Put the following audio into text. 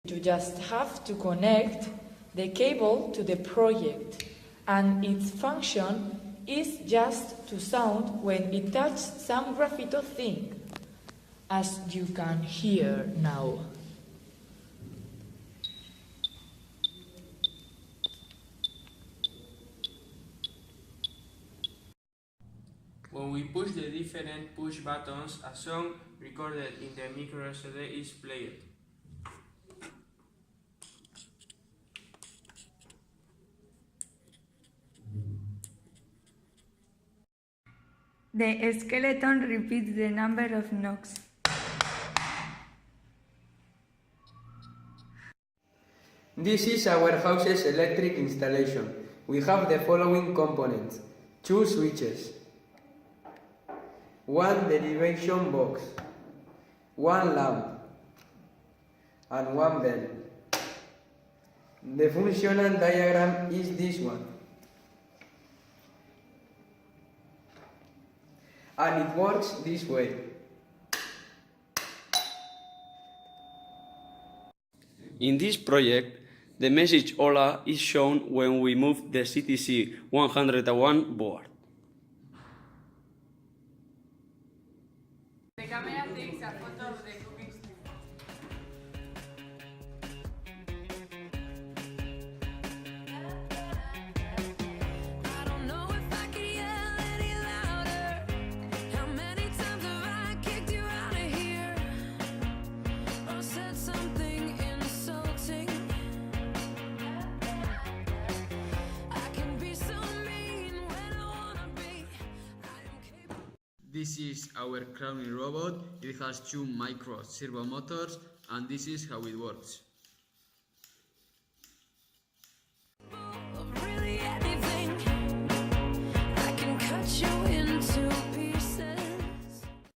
You just have to connect the cable to the project, and its function is just to sound when it touches some graphito thing, as you can hear now. When we push the different push buttons, a song recorded in the micro SD is played. The skeleton repeats the number of knocks. This is our house's electric installation. We have the following components: 2 switches, 1 derivation box, 1 lamp, and 1 bell. The functional diagram is this one, and it works this way. In this project, the message Hola is shown when we move the CTC 101 board. The camera takes a photo of the cooking stream. I don't know if I could yell any louder. How many times have I kicked you out of here? Or said something insulting? I can be so mean when I wanna be. I am capable. This is our crowning robot. It has 2 micro servo motors, and this is how it works.